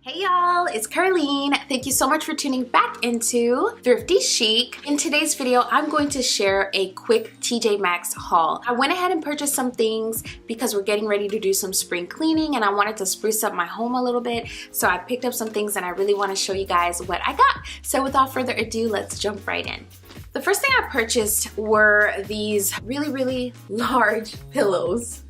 Hey y'all, it's Ker-Leen. Thank you so much for tuning back into Thrifty Chic. In today's video, I'm going to share a quick TJ Maxx haul. I went ahead and purchased some things because we're getting ready to do some spring cleaning and I wanted to spruce up my home a little bit. So I picked up some things and I really want to show you guys what I got. So without further ado, let's jump right in. The first thing I purchased were these really large pillows.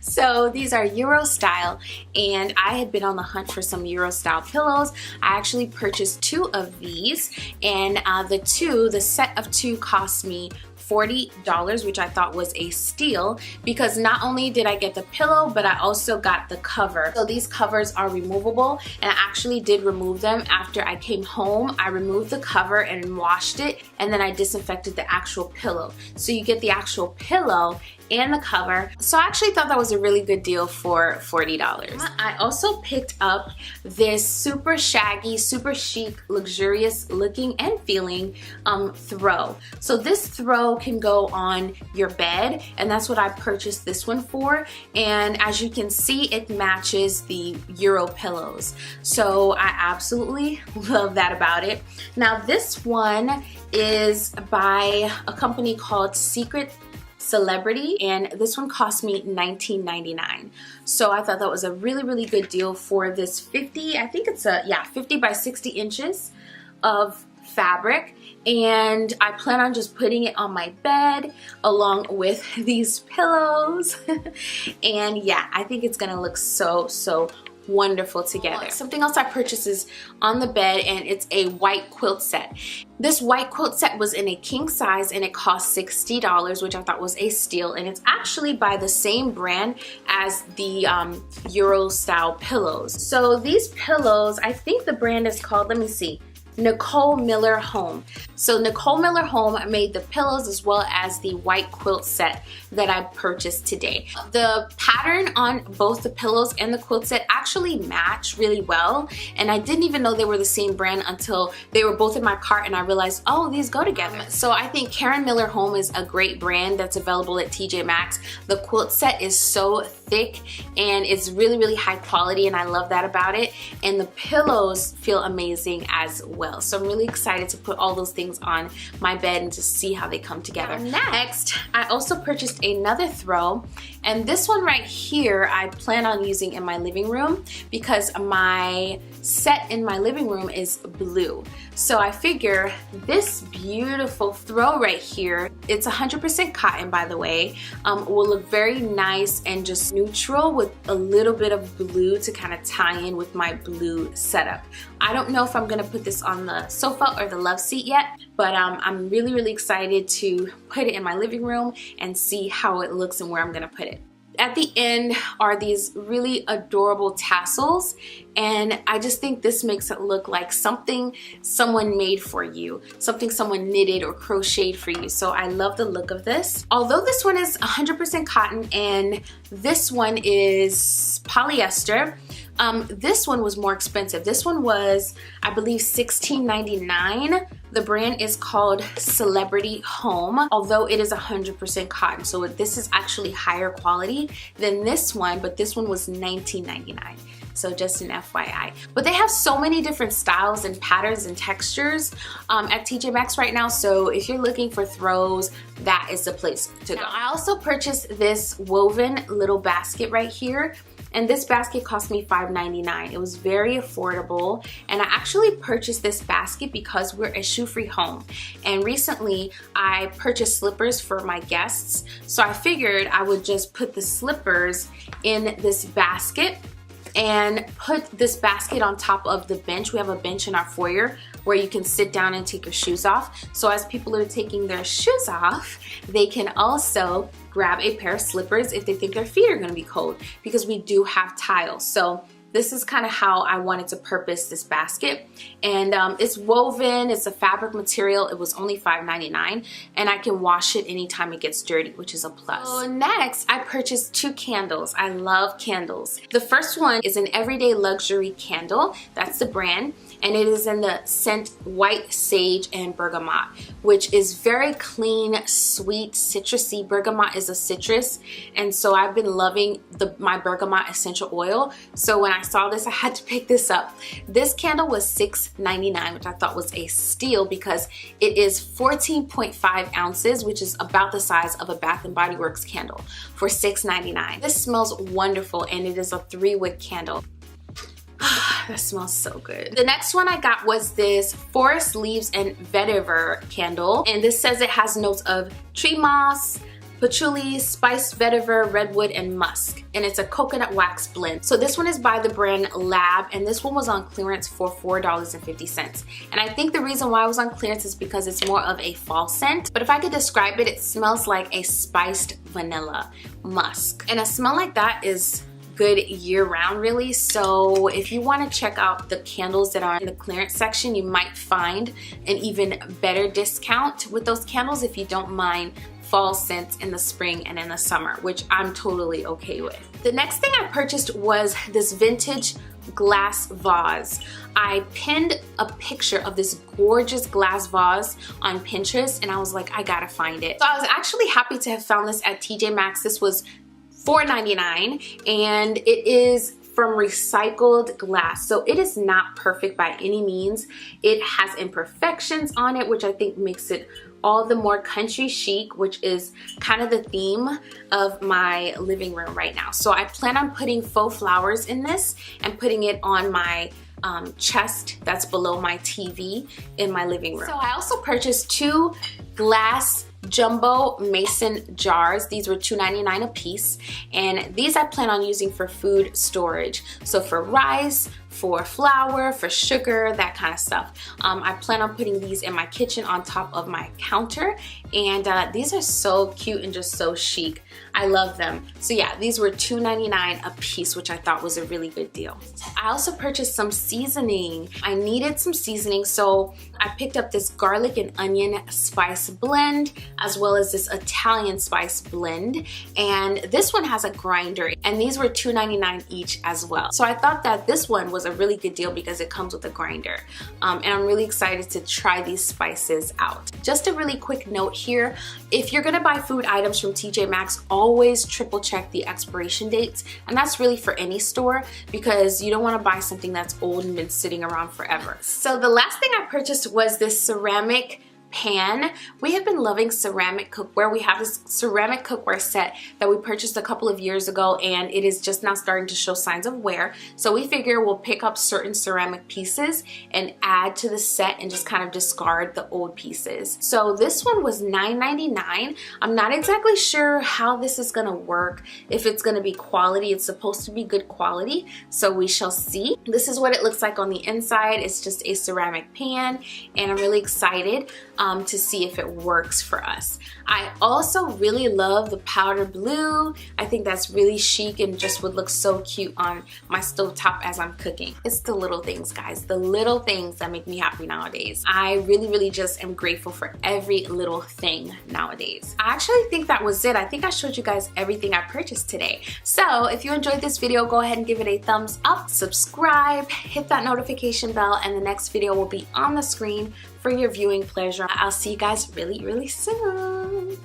So these are Euro style and I had been on the hunt for some Euro style pillows. I actually purchased two of these and the set of two cost me $40, which I thought was a steal because not only did I get the pillow, but I also got the cover. So these covers are removable and I actually did remove them after I came home. I removed the cover and washed it and then I disinfected the actual pillow. So you get the actual pillow and the cover. So I actually thought that was a really good deal for $40. I also picked up this super shaggy, super chic, luxurious looking and feeling throw. So this throw can go on your bed and that's what I purchased this one for. And as you can see, it matches the Euro pillows. So I absolutely love that about it. Now this one is by a company called Secret Celebrity and this one cost me $19.99. So I thought that was a really good deal for this 50 by 60 inches of fabric, and I plan on just putting it on my bed along with these pillows. And yeah, I think it's gonna look so wonderful together. Something else I purchased is on the bed and it's a white quilt set. This white quilt set was in a king size and it cost $60, which I thought was a steal, and it's actually by the same brand as the Euro style pillows. So these pillows, I think the brand is called, let me see, Nicole Miller Home. So Nicole Miller Home made the pillows as well as the white quilt set that I purchased today. The pattern on both the pillows and the quilt set actually match really well, and I didn't even know they were the same brand until they were both in my cart and I realized, oh, these go together. So I think Karen Miller Home is a great brand that's available at TJ Maxx. The quilt set is so thick and it's really high quality and I love that about it, and the pillows feel amazing as well. So I'm really excited to put all those things on my bed and just see how they come together. Next, I also purchased another throw, and this one right here I plan on using in my living room because my set in my living room is blue. So I figure this beautiful throw right here, it's 100% cotton by the way, will look very nice and just neutral with a little bit of blue to kind of tie in with my blue setup. I don't know if I'm gonna put this on the sofa or the love seat yet, but I'm really excited to put it in my living room and see how it looks and where I'm gonna put it. At the end are these really adorable tassels, and I just think this makes it look like something someone made for you, something someone knitted or crocheted for you. So I love the look of this. Although this one is 100% cotton and this one is polyester, this one was more expensive. This one was, I believe, $16.99. The brand is called Celebrity Home, although it is 100% cotton. So this is actually higher quality than this one, but this one was $19.99. So just an FYI. But they have so many different styles and patterns and textures at TJ Maxx right now. So if you're looking for throws, that is the place to go. Now, I also purchased this woven little basket right here. And this basket cost me $5.99. It was very affordable, and I actually purchased this basket because we're a shoe-free home. And recently, I purchased slippers for my guests, so I figured I would just put the slippers in this basket and put this basket on top of the bench. We have a bench in our foyer where you can sit down and take your shoes off. So as people are taking their shoes off, they can also grab a pair of slippers if they think their feet are gonna be cold, because we do have tiles. So this is kind of how I wanted to purpose this basket, and it's woven, it's a fabric material. It was only $5.99 and I can wash it anytime it gets dirty, which is a plus. So next, I purchased two candles. I love candles. The first one is an everyday luxury candle, that's the brand, and it is in the scent white sage and bergamot, which is very clean, sweet, citrusy. Bergamot is a citrus, and so I've been loving my bergamot essential oil. So when I I saw this, I had to pick this up. This candle was $6.99, which I thought was a steal because it is 14.5 ounces, which is about the size of a Bath & Body Works candle for $6.99. This smells wonderful, and it is a 3-wick candle. That smells so good. The next one I got was this Forest Leaves and Vetiver candle, and this says it has notes of tree moss, patchouli, spiced vetiver, redwood, and musk, and it's a coconut wax blend. So this one is by the brand Lab, and this one was on clearance for $4.50. And I think the reason why it was on clearance is because it's more of a fall scent, but if I could describe it, it smells like a spiced vanilla musk, and a smell like that is good year-round really. So if you want to check out the candles that are in the clearance section, you might find an even better discount with those candles if you don't mind fall scents in the spring and in the summer, which I'm totally okay with. The next thing I purchased was this vintage glass vase. I pinned a picture of this gorgeous glass vase on Pinterest, and I was like, I gotta find it. So I was actually happy to have found this at TJ Maxx. This was $4.99, and it is from recycled glass, so it is not perfect by any means. It has imperfections on it, which I think makes it all the more country chic, which is kind of the theme of my living room right now. So I plan on putting faux flowers in this and putting it on my chest that's below my TV in my living room. So I also purchased 2 glass jumbo mason jars. These were $2.99 a piece, and these I plan on using for food storage. So for rice, for flour, for sugar, that kind of stuff. I plan on putting these in my kitchen on top of my counter, and these are so cute and just so chic. I love them. So yeah, these were $2.99 a piece, which I thought was a really good deal. I also purchased some seasoning. I needed some seasoning, so I picked up this garlic and onion spice blend, as well as this Italian spice blend, and this one has a grinder, and these were $2.99 each as well. So I thought that this one was a really good deal because it comes with a grinder, and I'm really excited to try these spices out. Just a really quick note here, if you're gonna buy food items from TJ Maxx, always triple check the expiration dates, and that's really for any store because you don't want to buy something that's old and been sitting around forever. So the last thing I purchased was this ceramic pan. We have been loving ceramic cookware. We have this ceramic cookware set that we purchased a couple of years ago, and it is just now starting to show signs of wear. So we figure we'll pick up certain ceramic pieces and add to the set and just kind of discard the old pieces. So this one was $9.99. I'm not exactly sure how this is gonna work, if it's gonna be quality. It's supposed to be good quality, so we shall see. This is what it looks like on the inside. It's just a ceramic pan, and I'm really excited to see if it works for us. I also really love the powder blue. I think that's really chic and just would look so cute on my stovetop as I'm cooking. It's the little things, guys, the little things that make me happy nowadays. I really just am grateful for every little thing nowadays. I actually think that was it. I think I showed you guys everything I purchased today. So if you enjoyed this video, go ahead and give it a thumbs up, subscribe, hit that notification bell, and the next video will be on the screen for your viewing pleasure. I'll see you guys really soon.